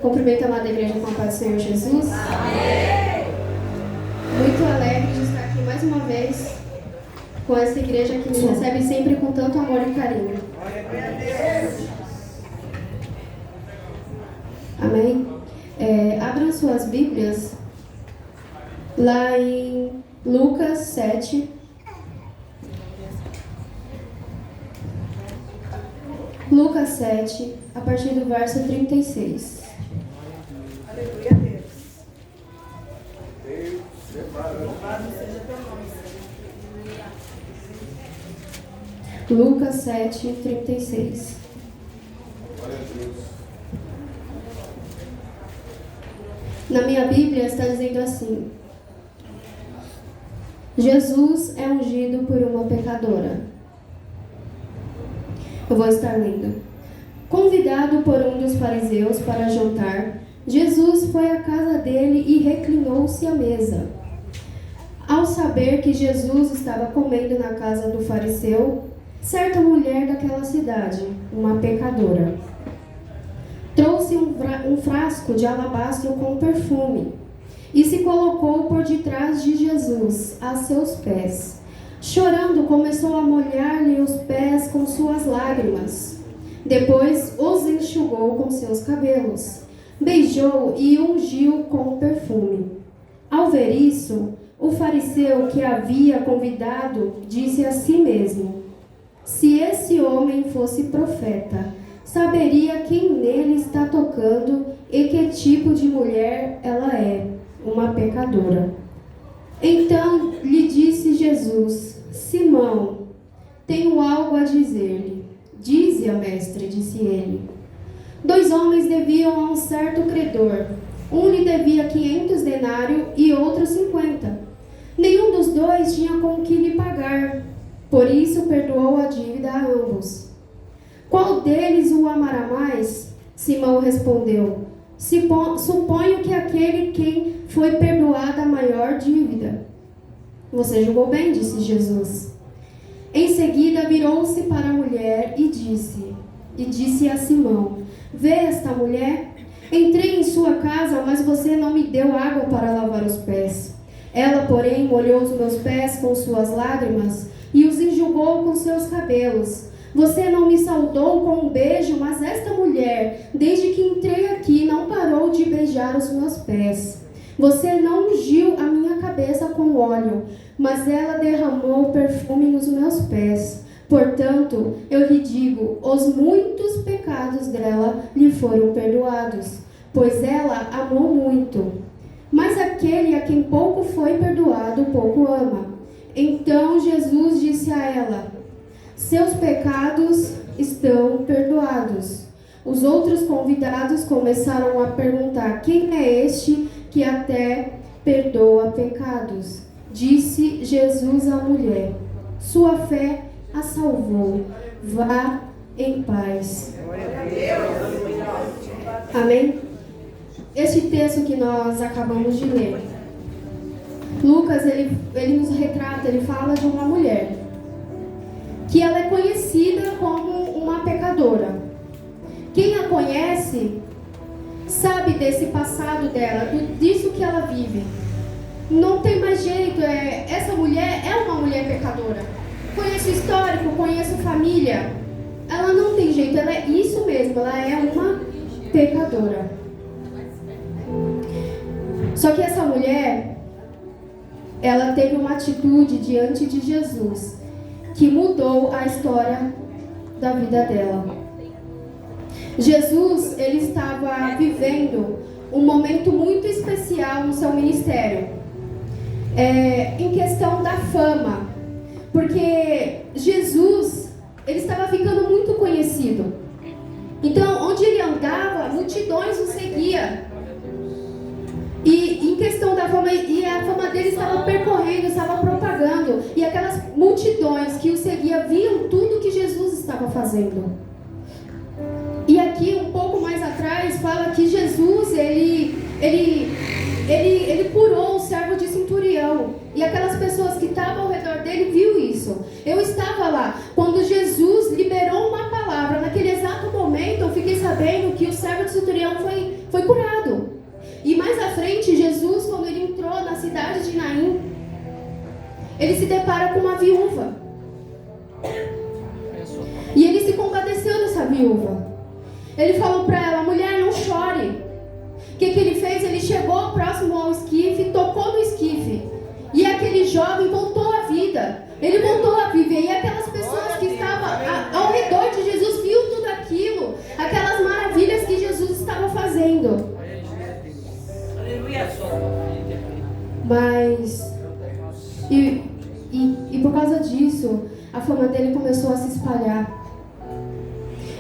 Cumprimento a amada igreja com a paz do Senhor Jesus. Amém. Muito alegre de estar aqui mais uma vez com essa igreja que me recebe sempre com tanto amor e carinho. Amém? Abram suas Bíblias lá em Lucas 7. Lucas 7, a partir do verso 36. Aleluia a Deus. Lucas 7, 36. Na minha Bíblia está dizendo assim: Jesus é ungido por uma pecadora. Eu vou estar lendo. Convidado por um dos fariseus para jantar, Jesus foi à casa dele e reclinou-se à mesa. Ao saber que Jesus estava comendo na casa do fariseu, certa mulher daquela cidade, uma pecadora, trouxe um frasco de alabastro com perfume e se colocou por detrás de Jesus, a seus pés. Chorando, começou a molhar-lhe os pés com suas lágrimas. Depois os enxugou com seus cabelos, beijou e ungiu com o perfume. Ao ver isso, o fariseu que havia convidado disse a si mesmo: se esse homem fosse profeta, saberia quem nele está tocando e que tipo de mulher ela é, uma pecadora. Então lhe disse Jesus: Simão, tenho algo a dizer-lhe. Dize-a, mestre, disse ele. 2 homens deviam a um certo credor. Um lhe devia 500 denários e outro 50. Nenhum dos dois tinha com que lhe pagar. Por isso perdoou a dívida a ambos. Qual deles o amará mais? Simão respondeu: suponho que aquele quem foi perdoada a maior dívida. Você julgou bem, disse Jesus. Em seguida virou-se para a mulher e disse a Simão: vê esta mulher? Entrei em sua casa, mas você não me deu água para lavar os pés. Ela, porém, molhou os meus pés com suas lágrimas e os enxugou com seus cabelos. Você não me saudou com um beijo, mas esta mulher, desde que entrei aqui, não parou de beijar os meus pés. Você não ungiu a minha cabeça com óleo, mas ela derramou perfume nos meus pés. Portanto, eu lhe digo, os muitos pecados dela lhe foram perdoados, pois ela amou muito. Mas aquele a quem pouco foi perdoado, pouco ama. Então Jesus disse a ela: seus pecados estão perdoados. Os outros convidados começaram a perguntar: quem é este que até perdoa pecados? Disse Jesus à mulher: sua fé a salvou. Vá em paz. Amém? Este texto que nós acabamos de ler, Lucas, ele nos retrata, ele fala de uma mulher que ela é conhecida como uma pecadora. Quem a conhece sabe desse passado dela, disso que ela vive. Não tem mais jeito, essa mulher é uma mulher pecadora. Conheço o histórico, conheço família. Ela não tem jeito, ela é isso mesmo, ela é uma pecadora. Só que essa mulher, ela teve uma atitude diante de Jesus que mudou a história da vida dela. Jesus, ele estava vivendo um momento muito especial no seu ministério, em questão da fama, porque Jesus, ele estava ficando muito conhecido. Então, onde ele andava, multidões o seguiam. E em questão da fama, e a fama dele estava percorrendo, estava propagando, e aquelas multidões que o seguiam viam tudo que Jesus estava fazendo. E aqui, um pouco mais atrás, fala que Jesus, ele curou o servo de centurião. E aquelas pessoas que estavam ao redor dele viu isso. Eu estava lá. Quando Jesus liberou uma palavra, naquele exato momento, eu fiquei sabendo que o servo de centurião foi curado. ele se depara com uma viúva. E ele se compadeceu dessa viúva. Ele falou para ela: mulher, não chore. O que ele fez? Ele chegou próximo ao esquife, tocou no esquife. E aquele jovem voltou à vida. Ele voltou a viver. E aquelas pessoas que estavam ao redor de Jesus viu tudo aquilo. Aquelas maravilhas que Jesus estava fazendo. Mas... E por causa disso, a fama dele começou a se espalhar.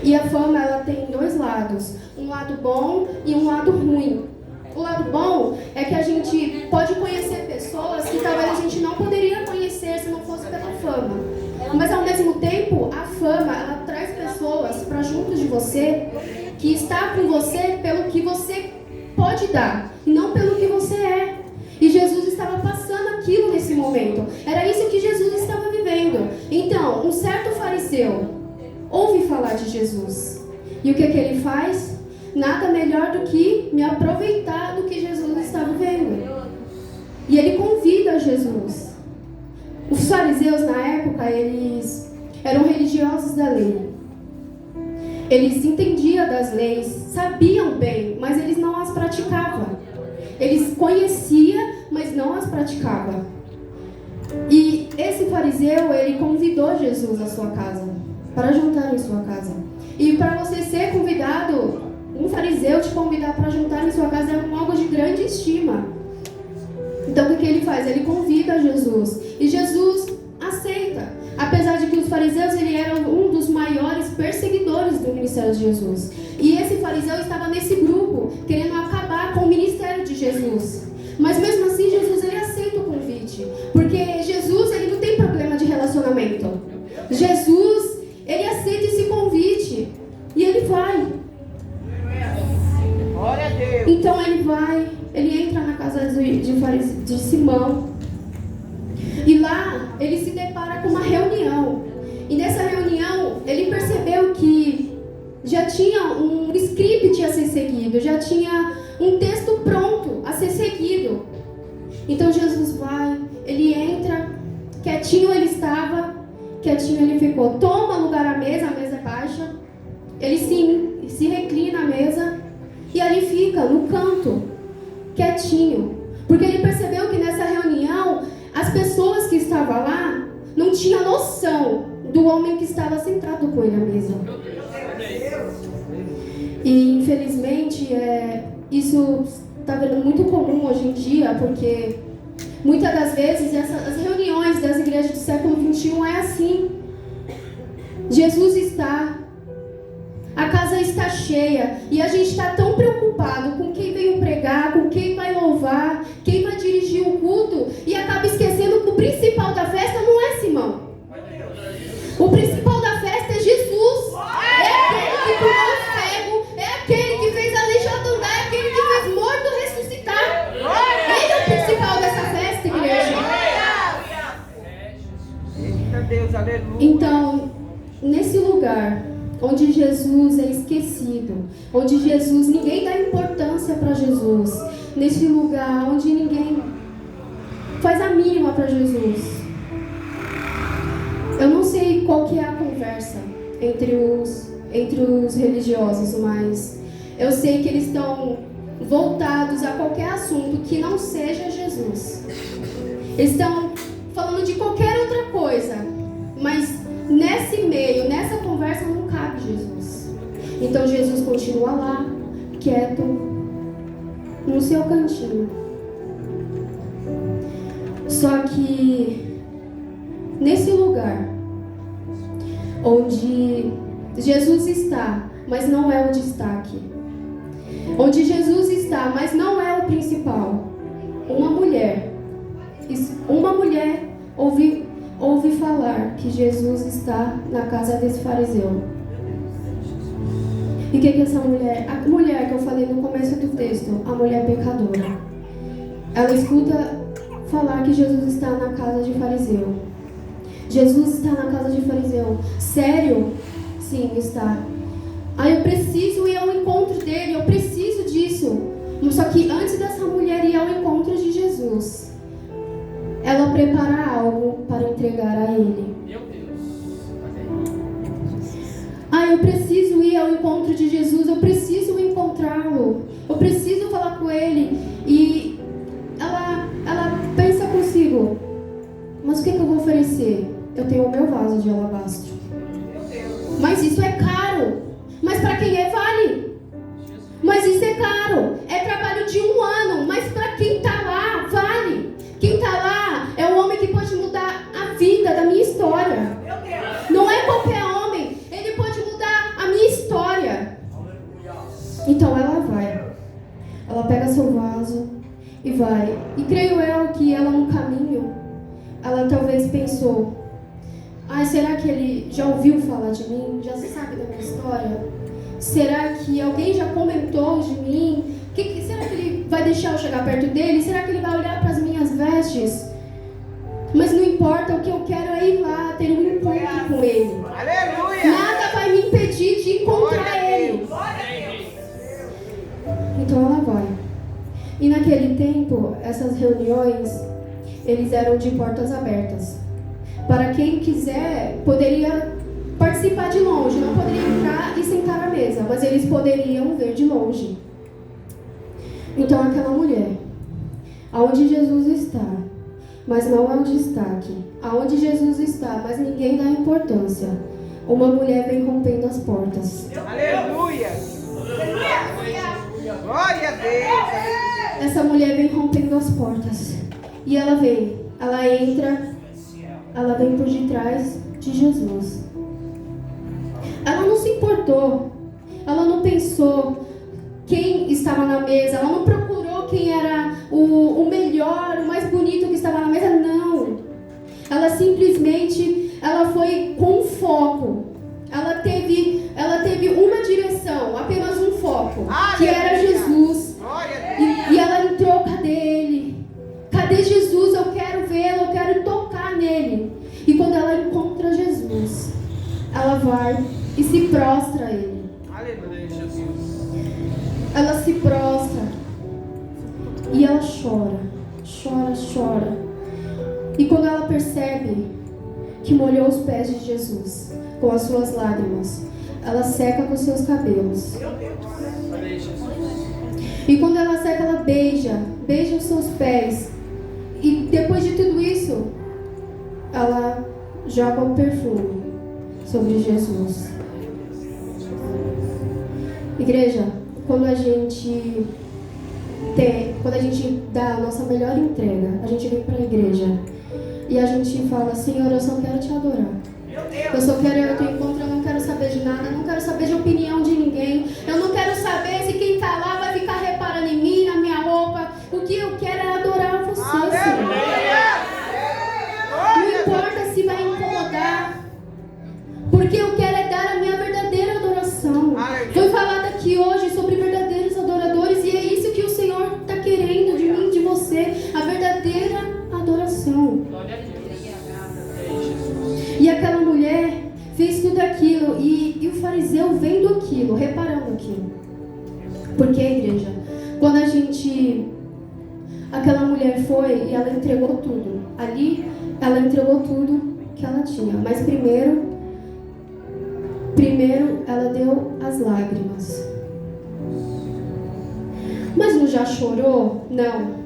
E a fama, ela tem dois lados. Um lado bom e um lado ruim. O lado bom é que a gente pode conhecer pessoas que talvez a gente não poderia conhecer se não fosse pela fama. Mas ao mesmo tempo, a fama, ela traz pessoas para junto de você que está com você pelo que você pode dar, e não pelo que você é. E Jesus estava passando aquilo nesse momento. Era isso que Jesus estava vivendo. Então, um certo fariseu ouve falar de Jesus. E o que ele faz? Nada melhor do que me aproveitar do que Jesus está vivendo. E ele convida Jesus. Os fariseus, na época, eles eram religiosos da lei. Eles entendiam das leis, sabiam bem, mas eles não as praticavam. Eles conheciam, mas não as praticavam. E esse fariseu, ele convidou Jesus à sua casa, para jantar em sua casa. E para você ser convidado, um fariseu te convidar para jantar em sua casa é algo de grande estima. Então o que ele faz? Ele convida Jesus. E Jesus aceita. Apesar de que os fariseus ele eram um dos maiores perseguidores do ministério de Jesus. E esse fariseu estava nesse grupo, querendo acabar com o ministério de Jesus. Mas mesmo assim, Jesus ele aceita o convite. Porque Jesus ele não tem problema de relacionamento. Jesus, ele aceita esse convite. E ele vai. Glória a Deus. Então ele vai, ele entra na casa de Simão. E lá ele se depara com uma reunião. E nessa reunião ele percebeu que já tinha um script a ser seguido, já tinha um texto pronto a ser seguido. Então Jesus vai, ele entra, quietinho ele estava, quietinho ele ficou. Toma lugar à mesa, a mesa é baixa. Ele se reclina à mesa e ali fica, no canto, quietinho. Porque ele percebeu que nessa reunião, as pessoas que estavam lá não tinham noção do homem que estava sentado com ele à mesa. E infelizmente, isso está vendo muito comum hoje em dia, porque muitas das vezes as reuniões das igrejas do século XXI é assim. Jesus está, a casa está cheia e a gente está tão preocupado com quem veio pregar, com quem vai louvar, quem vai dirigir o culto e acaba esquecendo que o principal da festa não é Simão. O principal da festa é Jesus. É aquele que curou o cego, é aquele que fez a aleijado andar, é aquele que fez morto ressuscitar. Ele é o principal dessa festa, igreja. Deus, aleluia. Então, nesse lugar onde Jesus é esquecido, onde Jesus, ninguém dá importância para Jesus, nesse lugar onde ninguém faz a mínima para Jesus. Eu não sei qual que é a conversa entre os religiosos, mas eu sei que eles estão voltados a qualquer assunto que não seja Jesus. Eles estão falando de qualquer outra coisa, mas nesse meio, nessa conversa não cabe Jesus. Então Jesus continua lá, quieto, no seu cantinho. Só que nesse lugar onde Jesus está, mas não é o destaque, onde Jesus está, mas não é o principal, uma mulher ouve falar que Jesus está na casa desse fariseu. E o que essa mulher, a mulher que eu falei no começo do texto, a mulher pecadora, ela escuta falar que Jesus está na casa de fariseu. Jesus está na casa de fariseu. Sério? Sim, está. Eu preciso ir ao encontro dele, eu preciso disso. Só que antes dessa mulher ir ao encontro de Jesus, ela prepara algo preciso ir ao encontro de Jesus, eu preciso encontrá-lo, eu preciso falar com ele. E ela pensa consigo, mas o que eu vou oferecer? Eu tenho o meu vaso de alabastro. Mas isso é caro. Mas para quem é, vale. Mas isso é caro. É trabalho de 1 ano. Mas para quem está lá, vale. Quem está lá é o homem que pode mudar a vida da minha história. Não é qualquer homem. Ele pode mudar a minha história. Então ela vai. Ela pega seu vaso e vai. E creio eu que ela no caminho, ela talvez pensou, será que ele já ouviu falar de mim? Já sabe da minha história? Será que alguém já comentou de mim? Será que ele vai deixar eu chegar perto dele? Será que ele vai olhar para as minhas vestes? Mas não importa, o que eu quero é ir lá, ter um encontro com ele. Aleluia! Nada vai me impedir de encontrar ele. Então ela vai. E naquele tempo, essas reuniões, eles eram de portas abertas. Para quem quiser, poderia participar de longe, não poderia entrar e sentar à mesa, mas eles poderiam ver de longe. Então aquela mulher, aonde Jesus está, mas não é o destaque, aonde Jesus está, mas ninguém dá importância, uma mulher vem rompendo as portas. Aleluia! Glória a Deus! Essa mulher vem rompendo as portas, e ela entra, ela vem por detrás de Jesus. Ela não se importou, ela não pensou quem estava na mesa, ela não procurou quem era o melhor, o mais bonito que estava na mesa, não. Ela simplesmente, ela foi com foco. Ela teve uma direção, apenas um foco, que era Jesus. E ela entrou, cadê ele? Cadê Jesus? Eu quero vê-lo, eu quero tocar nele. E quando ela encontra Jesus, ela vai e se prostra a ele. Aleluia, Jesus. Ela se prostra e ela chora. E quando ela percebe que molhou os pés de Jesus com as suas lágrimas, ela seca com seus cabelos. E quando ela seca, ela beija os seus pés. E depois de tudo isso, ela joga um perfume sobre Jesus. Igreja, quando a gente dá a nossa melhor entrega, a gente vem para a igreja e a gente fala, Senhor, eu só quero te adorar. Eu só quero ir ao teu encontro, eu não quero saber de nada, eu não quero saber de opinião de ninguém, eu não quero saber se quem está lá vai ficar reparando em mim, na minha roupa. O que eu quero é adorar você, Senhor. Não importa se vai incomodar, porque eu quero é dar a minha verdadeira adoração. Foi falado aqui hoje sobre verdadeiros adoradores, e é isso que o Senhor está querendo de mim, de você, a verdadeira adoração. E aquela mulher fez tudo aquilo, e o fariseu vendo aquilo, reparando aquilo. Porque, igreja, quando aquela mulher foi e ela entregou tudo, ali ela entregou tudo que ela tinha, mas primeiro ela deu as lágrimas. Mas não já chorou? Não,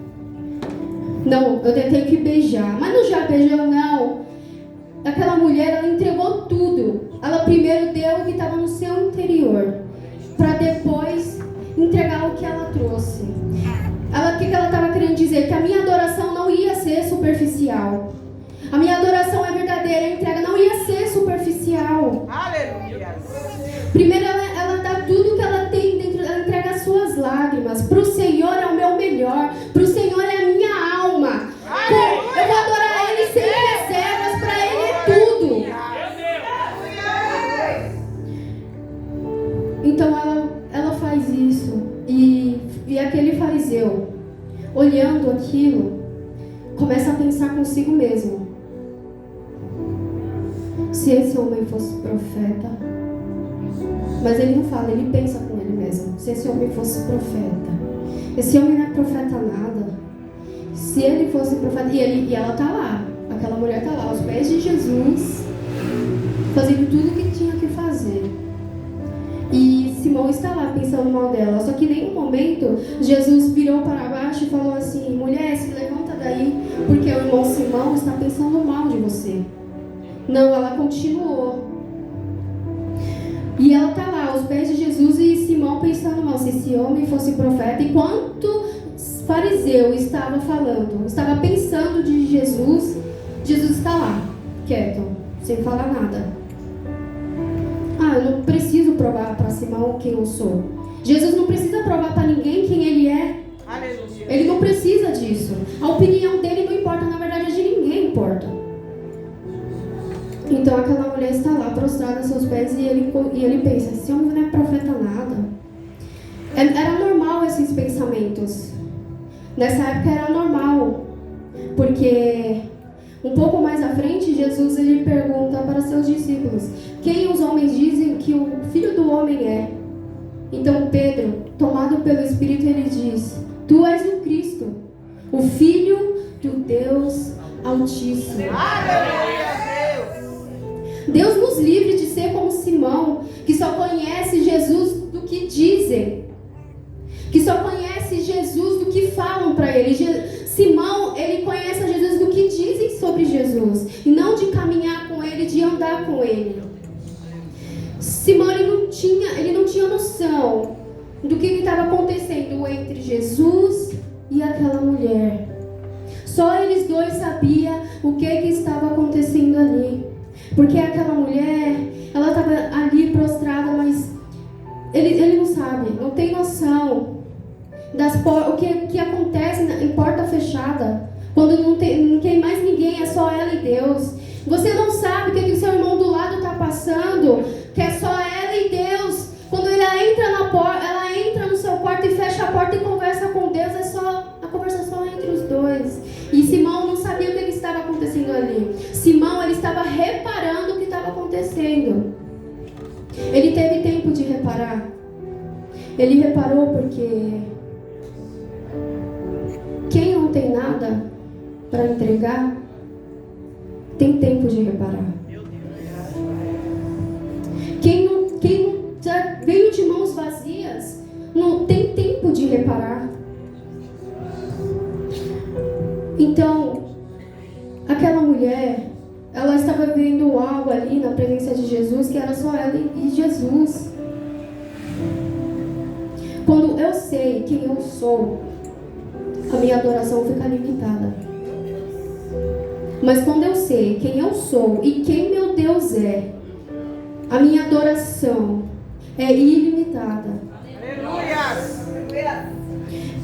eu tenho que beijar. Mas não já beijou? Não. Aquela mulher, ela entregou tudo. Ela primeiro deu o que estava no seu interior, para depois entregar o que ela trouxe. O que ela estava querendo dizer? Que a minha adoração não ia ser superficial. A minha adoração é verdadeira, a entrega não ia ser superficial. Aleluia. Primeiro ela dá tudo que ela tem dentro, ela entrega as suas lágrimas. Para o Senhor é o meu melhor, para o Senhor é a minha alma. Eu vou adorar Ele sem reservas, para Ele é tudo. Então ela faz isso. E aquele fariseu, olhando aquilo, começa a pensar consigo mesmo. Se esse homem fosse profeta, mas ele não fala, ele pensa com ele mesmo. Se esse homem fosse profeta, esse homem não é profeta nada. Se ele fosse profeta, e ela está lá, aquela mulher está lá, aos pés de Jesus, fazendo tudo o que tinha que fazer. E Simão está lá pensando mal dela. Só que em nenhum momento Jesus virou para baixo e falou assim: mulher, se levanta daí, porque o irmão Simão está pensando mal de você. Não, ela continuou. E ela está lá aos pés de Jesus e Simão pensando mal, se esse homem fosse profeta. Enquanto fariseu estava falando, estava pensando de Jesus, Jesus está lá, quieto, sem falar nada. Eu não preciso provar para Simão quem eu sou. Jesus não precisa provar para ninguém quem ele é. Aleluia. Ele não precisa disso. A opinião dele não importa, na verdade a de ninguém importa. Então aquela mulher está lá prostrada a seus pés e ele pensa: esse homem não é profeta nada. Era normal esses pensamentos. Nessa época era normal, porque um pouco mais à frente Jesus ele pergunta para seus discípulos: quem os homens dizem que o Filho do Homem é? Então Pedro, tomado pelo Espírito, ele diz: tu és o Cristo, o Filho do Deus Altíssimo. Aleluia, Deus nos livre de ser como Simão, que só conhece Jesus do que dizem, que só conhece Jesus do que falam para ele. Simão, ele conhece a Jesus do que dizem sobre Jesus, e não de caminhar com ele, de andar com ele. Simão, ele não tinha noção do que estava acontecendo entre Jesus e aquela mulher. Só eles dois sabiam o que estava acontecendo ali. Porque aquela mulher, ela estava ali prostrada, mas ele não sabe, não tem noção o que acontece em porta fechada, quando não tem mais ninguém, é só ela e Deus. Você não sabe o que o seu irmão do lado está passando, que é só ela e Deus. Quando ela entra no seu quarto e fecha a porta e conversa com Deus, a conversa só entre os dois. E Simão não sabia o que estava acontecendo ali. Simão, ele estava reparando o que estava acontecendo. Ele teve tempo de reparar. Ele reparou porque quem não tem nada para entregar tem tempo de reparar. Quem já veio de mãos vazias não tem tempo de reparar. Então, aquela mulher, ela estava vendo algo ali na presença de Jesus, que era só ela e Jesus. Quando eu sei quem eu sou, a minha adoração fica limitada. Mas quando eu sei quem eu sou e quem meu Deus é, a minha adoração é ilimitada. aleluia.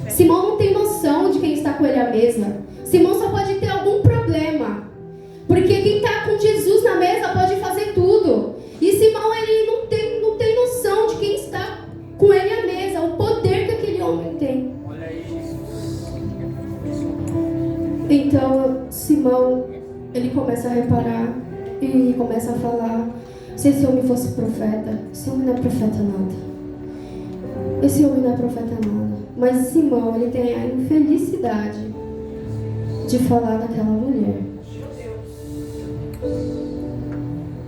Simão não tem noção de quem está com ele à mesa. Simão só pode ter algum problema, porque quem está com Jesus na mesa pode fazer tudo. E Simão, ele não tem noção de quem está com ele à mesa, o poder que aquele homem tem. Olha aí, Jesus. Então Simão, ele começa a reparar e começa a falar: se esse homem fosse profeta, esse homem não é profeta nada. Esse homem não é profeta nada. Mas Simão, ele tem a infelicidade de falar daquela mulher.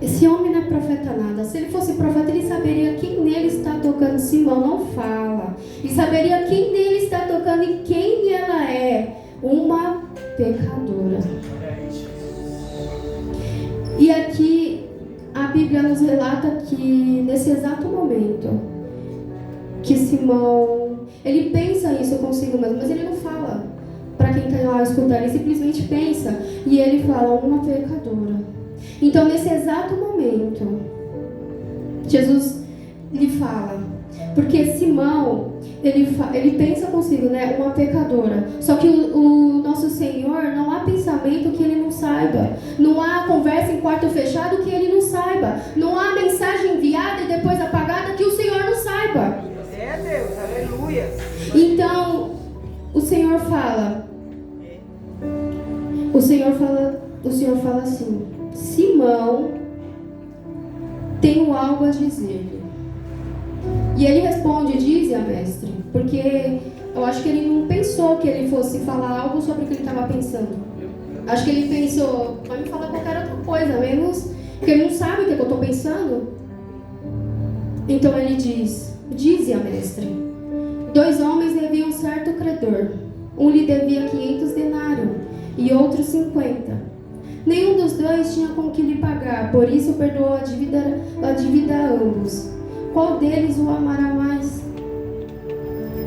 Esse homem não é profeta nada. Se ele fosse profeta, ele saberia quem nele está tocando. Simão não fala. Ele saberia quem nele está tocando e quem ela é. Uma pecadora. E aqui a Bíblia nos relata que nesse exato momento que Simão, ele pensa isso consigo mesmo, mas ele não fala para quem está lá escutando, ele simplesmente pensa e ele fala: uma pecadora. Então nesse exato momento Jesus lhe fala, porque Simão, ele pensa consigo, né, uma pecadora. Só que o nosso Senhor, não há pensamento que ele não saiba. Não há conversa em quarto fechado que ele não saiba. Não há mensagem enviada e depois apagada que o Senhor não saiba. É Deus, aleluia. Então, o Senhor fala assim: Simão, tenho algo a dizer-lhe. E ele responde: dize-a, mestre. Porque eu acho que ele não pensou que ele fosse falar algo sobre o que ele estava pensando. Acho que ele pensou: vai me falar qualquer outra coisa, menos que ele não sabe o que eu estou pensando. Então ele diz: dize a mestre. 2 homens deviam certo credor. Um lhe devia 500 denários e outro 50. Nenhum dos dois tinha com que lhe pagar, por isso perdoou a dívida a ambos. Qual deles o amará mais?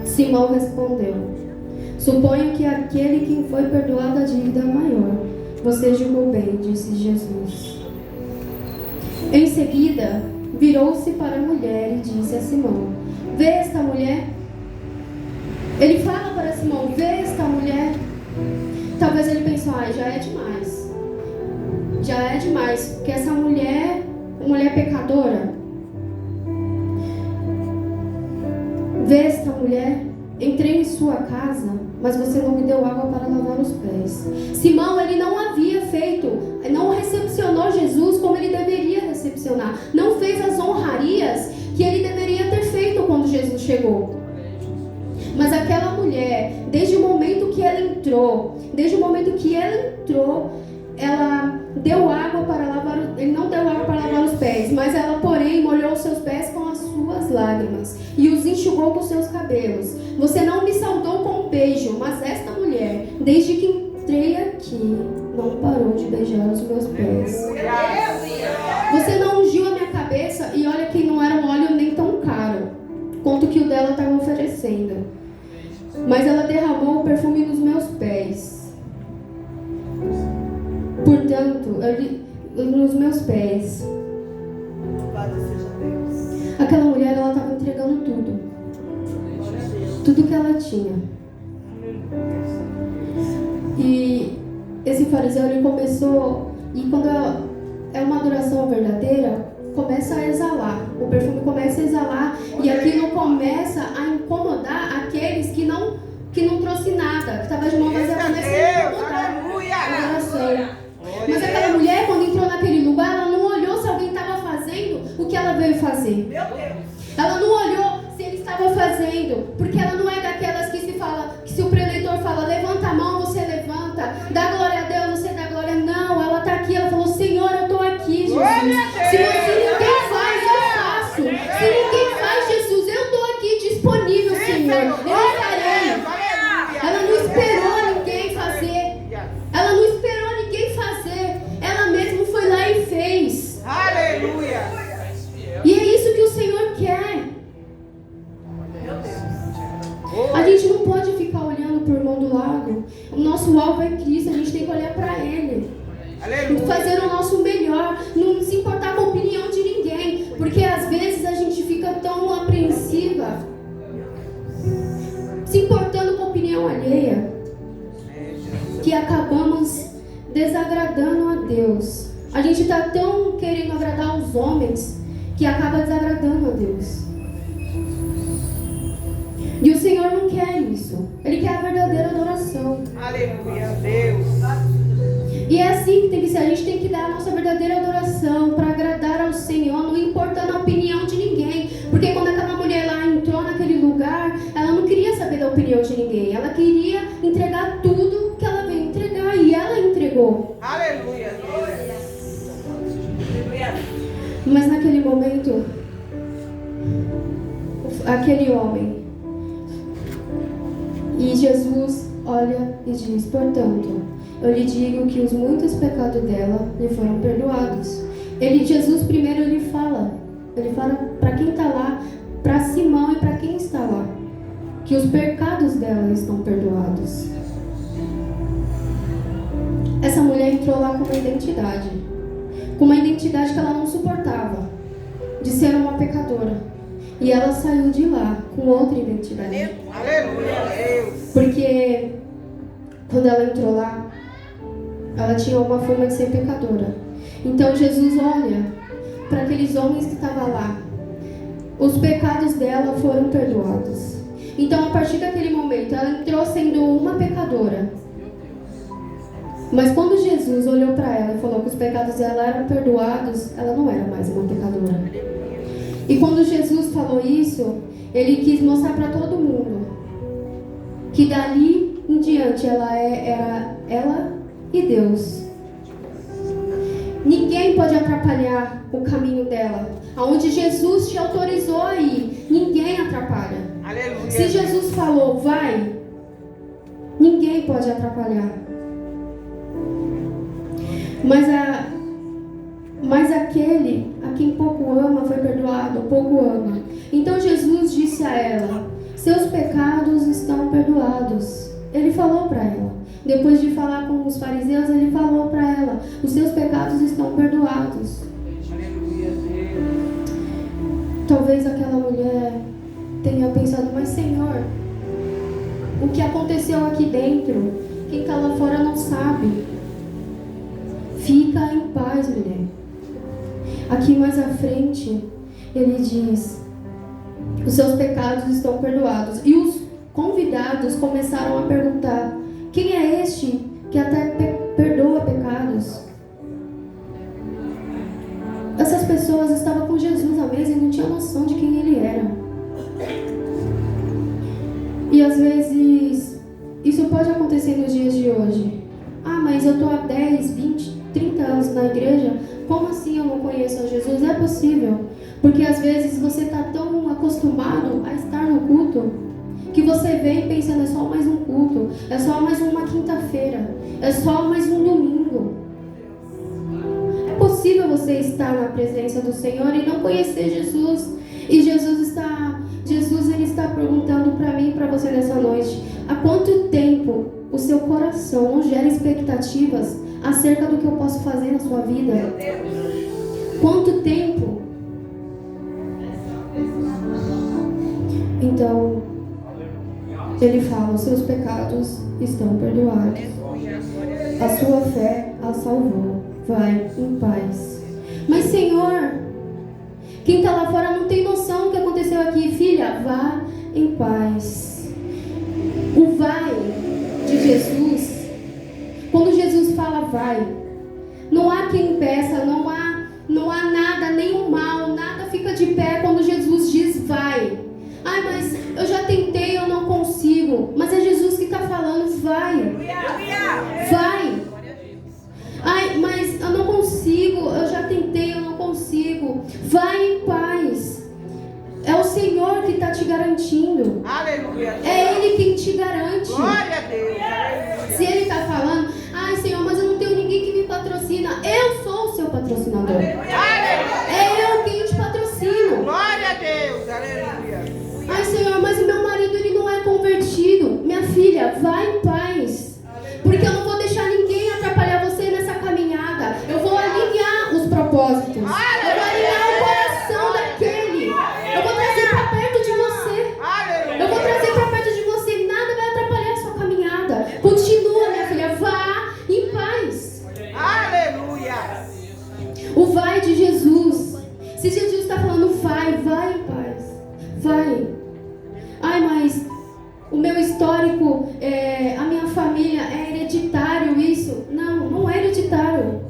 Simão respondeu: suponho que aquele que foi perdoado a dívida maior. Você julgou bem, disse Jesus. Em seguida, virou-se para a mulher e disse a Simão: vê esta mulher? Ele fala para Simão: vê esta mulher? Talvez ele pensou: já é demais. Já é demais, porque essa mulher, mulher pecadora. Vê esta mulher? Entrei em sua casa, mas você não me deu água para lavar os pés. Simão, ele não havia feito, não recepcionou Jesus como ele deveria recepcionar. Não fez as honrarias que ele deveria ter feito quando Jesus chegou. Mas aquela mulher, desde o momento que ela entrou, ela deu água para lavar, ele não deu água para lavar os pés, mas ela, porém, molhou os seus pés com as suas lágrimas e os enxugou com seus cabelos. Você não me saudou com um beijo, mas esta mulher, desde que entrei aqui, não parou de beijar os meus pés. Você não ungiu a minha cabeça, e olha que não era um óleo nem tão caro quanto que o dela estava oferecendo, mas ela derramou o perfume nos meus pés. Portanto, nos meus pés. Aquela mulher, ela estava entregando tudo que ela tinha. E esse fariseu, ele começou, e quando é uma adoração verdadeira, começa a exalar, o perfume começa a exalar, e aquilo começa a incomodar aqueles que não trouxe nada, que estava de mão vazia, começa a incomodar a adoração. Mas aquela mulher, quando entrou naquele lugar, ela não olhou se alguém estava fazendo o que ela veio fazer. Ela não olhou se ele estava fazendo, porque ela não é daquelas que se fala, que se o preletor fala, levanta a mão, você levanta, dá glória a Deus, você dá glória. Não, ela está aqui, ela falou: Senhor, eu estou aqui, Jesus. Se ninguém faz, eu faço. Se ninguém faz, Jesus, eu estou aqui disponível, Senhor. Eu farei. Ela não esperou ninguém fazer. Ela não esperou ninguém fazer. Ela mesma foi lá e fez. Aleluia. E é isso que o Senhor quer. A gente não pode ficar olhando para o irmão do lado. O nosso alvo é Cristo. A gente tem que olhar para Ele. Aleluia. Fazer o nosso melhor. Não se importar com a opinião de ninguém. Porque às vezes a gente fica tão apreensiva, se importando com a opinião alheia, que acabamos desagradando a Deus. A gente está tão querendo agradar os homens que acaba desagradando a Deus. E o Senhor não quer isso. Ele quer a verdadeira adoração. Aleluia, Deus. E é assim que tem que ser. A gente tem que dar a nossa verdadeira adoração para agradar ao Senhor, não importando a opinião de ninguém. Porque quando aquela mulher lá entrou naquele lugar, ela não queria saber da opinião de ninguém. Ela queria entregar tudo que ela veio entregar, e ela entregou. Aleluia, Deus. Mas naquele momento, aquele homem, e Jesus olha e diz: portanto, eu lhe digo que os muitos pecados dela lhe foram perdoados. Jesus primeiro ele fala para quem está lá, para Simão e para quem está lá, que os pecados dela estão perdoados. Essa mulher entrou lá com uma identidade que ela não suportava, de ser uma pecadora. E ela saiu de lá com outra identidade. Aleluia, Deus. Porque quando ela entrou lá, ela tinha uma forma de ser pecadora. Então Jesus olha para aqueles homens que estavam lá. Os pecados dela foram perdoados. Então, a partir daquele momento, ela entrou sendo uma pecadora. Mas quando Jesus olhou para ela e falou que os pecados dela eram perdoados, ela não era mais uma pecadora. E quando Jesus falou isso, ele quis mostrar para todo mundo que dali em diante ela era ela e Deus. Ninguém pode atrapalhar o caminho dela. Aonde Jesus te autorizou a ir, ninguém atrapalha. Aleluia. Se Jesus falou, vai, ninguém pode atrapalhar. Mas aquele a quem pouco ama foi perdoado, pouco ama. Então Jesus disse a ela, seus pecados estão perdoados. Ele falou para ela. Depois de falar com os fariseus, ele falou para ela, os seus pecados estão perdoados. Aleluia, Deus. Talvez aquela mulher tenha pensado, mas Senhor, o que aconteceu aqui dentro, quem está lá fora não sabe. Fica em paz, mulher. Aqui mais à frente, ele diz, os seus pecados estão perdoados. E os convidados começaram a perguntar, quem é este que até perdoa pecados? Essas pessoas estavam com Jesus à mesa e não tinham noção de quem ele era. E às vezes, isso pode acontecer nos dias de hoje. Ah, mas eu estou há 10, 20, 30 anos na igreja, como assim eu não conheço a Jesus? É possível, porque às vezes você está tão acostumado a estar no culto, que você vem pensando, é só mais um culto, é só mais uma quinta-feira, é só mais um domingo. É possível você estar na presença do Senhor e não conhecer Jesus. E Jesus ele está perguntando para mim e para você nessa noite, há quanto tempo o seu coração não gera expectativas acerca do que eu posso fazer na sua vida? Quanto tempo? Então, ele fala, os seus pecados estão perdoados. A sua fé a salvou. Vai em paz. Mas Senhor, quem está lá fora não tem noção do que aconteceu aqui. Filha, vá em paz. O vai de Jesus, quando Jesus fala vai, não há quem impeça, não há nada, nenhum mal, nada fica de pé quando Jesus diz vai. Ai, mas eu já tentei, eu não consigo. Mas é Jesus que está falando, vai. Vai. Ai, mas eu não consigo, eu já tentei, eu não consigo. Vai em paz. É o Senhor que está te garantindo. Aleluia. É Ele quem te garante. Glória a Deus. Aleluia. Se Ele está falando, ai Senhor, mas eu não tenho ninguém que me patrocina. Eu sou o seu patrocinador. É eu quem te patrocino. Glória a Deus. Aleluia. Ai Senhor, mas o meu marido ele não é convertido. Minha filha, vai em paz. Porque eu não vou deixar ninguém atrapalhar você nessa caminhada. Eu vou alinhar os propósitos. Eu vou alinhar o coração daquele. Eu vou trazer para perto de você. Eu vou trazer para perto de você. Nada vai atrapalhar a sua caminhada. Continua, minha filha. Vá em paz. Aleluia. O vai de Jesus. Se Jesus está falando vai em paz. Vai. Ai, mas o meu histórico, a minha família é hereditário isso. Não, não é hereditário.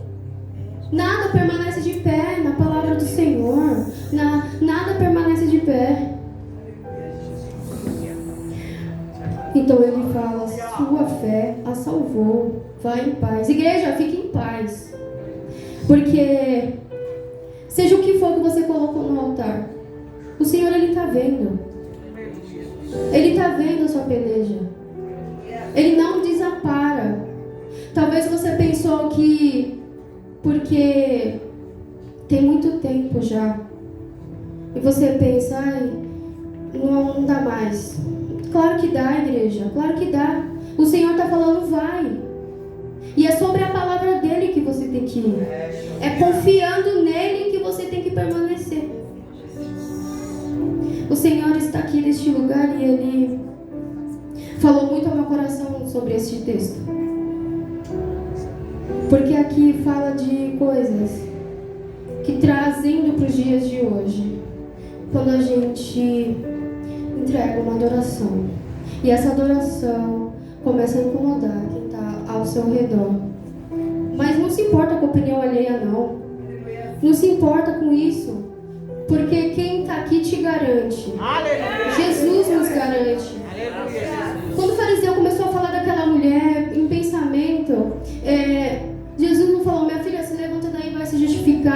Nada permanece de pé na palavra do Senhor. Nada permanece de pé. Então ele fala, sua fé a salvou. Vai em paz. Igreja, fique em paz. Porque seja o que for que você colocou no altar, o Senhor ele está vendo. Ele está vendo a sua peleja. Ele não desampara. Talvez você pensou que porque tem muito tempo já, e você pensa, ai, não dá mais. Claro que dá, igreja, claro que dá. O Senhor está falando, vai. E é sobre a palavra dele que você tem que ir. É confiando nele que você tem que permanecer. O Senhor está aqui neste lugar e Ele falou muito ao meu coração sobre este texto. Porque aqui fala de coisas que trazendo para os dias de hoje. Quando a gente entrega uma adoração. E essa adoração começa a incomodar quem está ao seu redor. Mas não se importa com a opinião alheia, não. Não se importa com isso. Porque quem está aqui te garante. Aleluia. Jesus nos garante. Aleluia. Quando o fariseu começou a falar daquela mulher em pensamento, Jesus não falou, minha filha, se levanta daí e vai se justificar.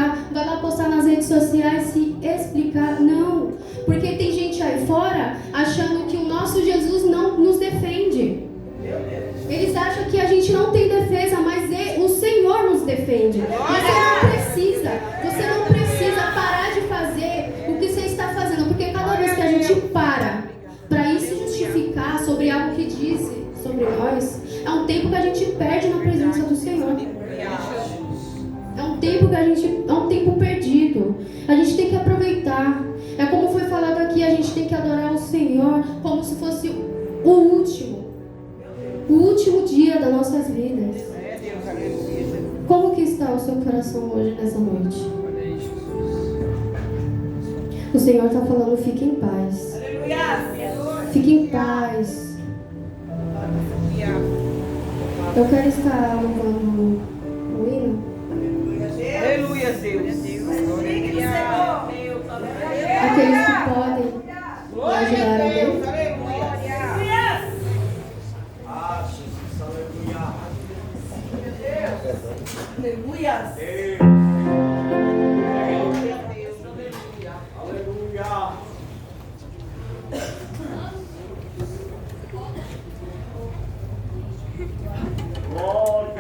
redes sociais se explicar, não. Porque tem gente aí fora achando que o nosso Jesus não nos defende. Eles acham que a gente não tem defesa, mas o Senhor nos defende. Você não precisa parar de fazer o que você está fazendo, porque cada vez que a gente para ir se justificar sobre algo que diz sobre nós, é um tempo que a gente perde na presença do Senhor. É um tempo perdido. A gente tem que aproveitar. É como foi falado aqui, a gente tem que adorar o Senhor como se fosse o último dia das nossas vidas. Como que está o seu coração hoje, nessa noite? O Senhor está falando, fique em paz. Fique em paz. Eu quero estar louvando o hino. Aleluia, Deus. Aqueles que podem me ajudar a Deus.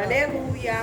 Aleluia.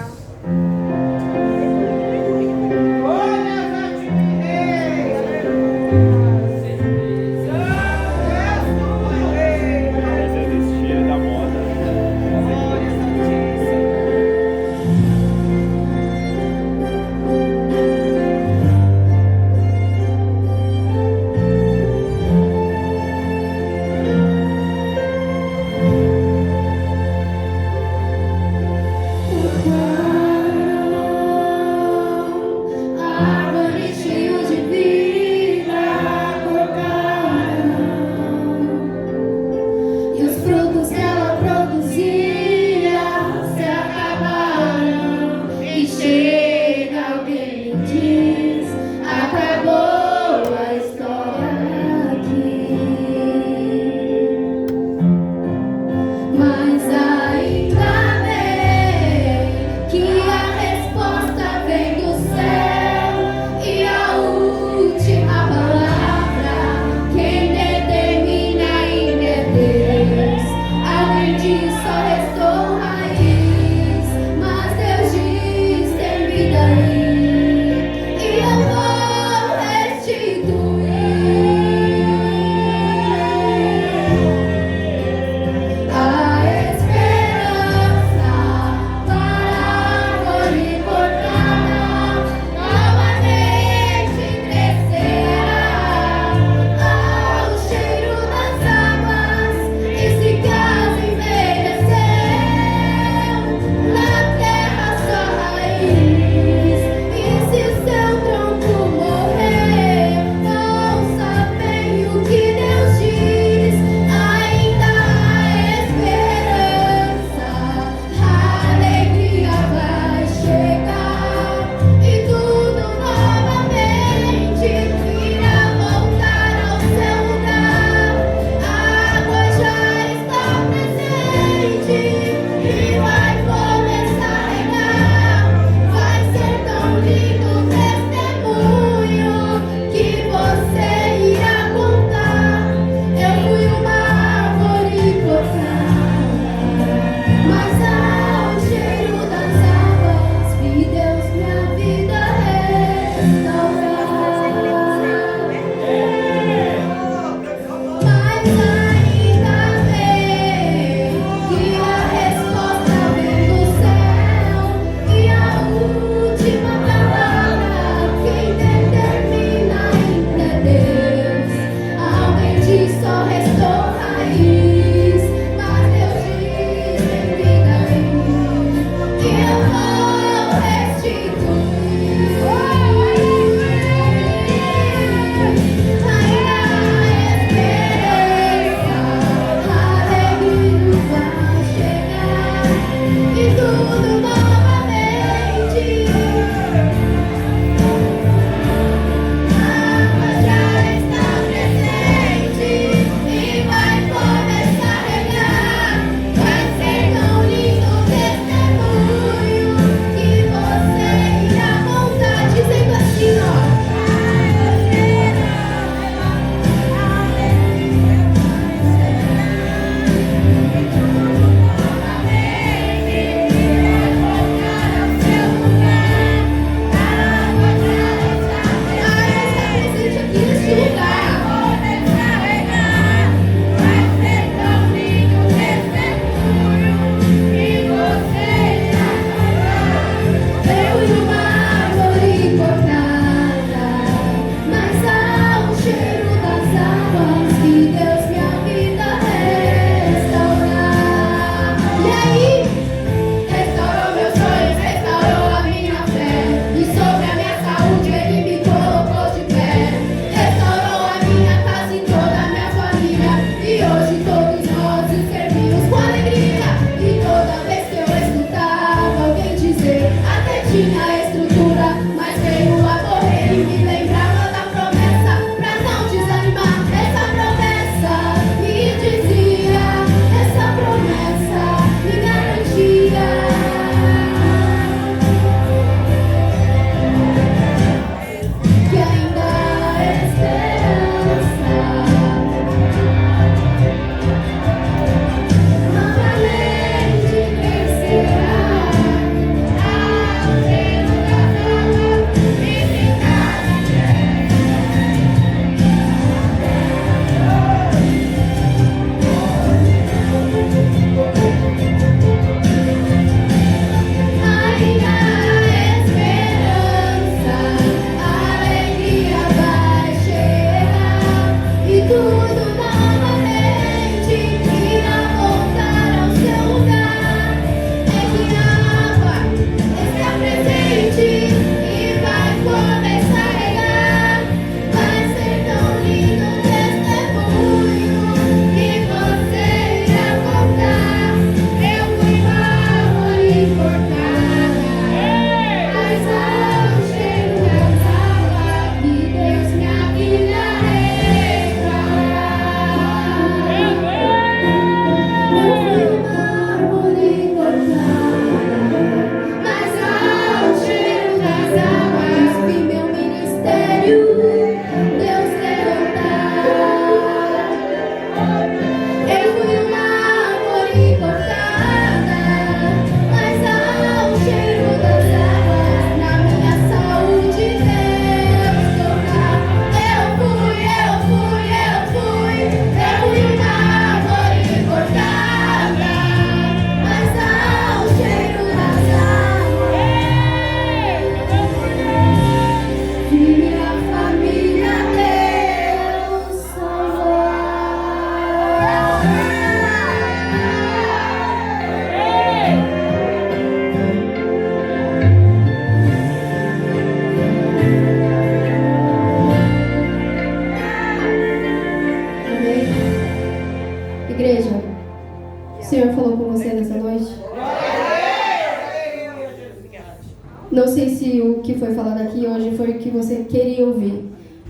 Não sei se o que foi falado aqui hoje foi o que você queria ouvir,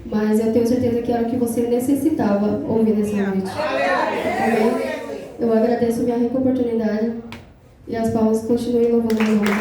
mas eu tenho certeza que era o que você necessitava ouvir nessa noite. Amém? Eu agradeço minha rica oportunidade e as palmas continuem louvando o nome do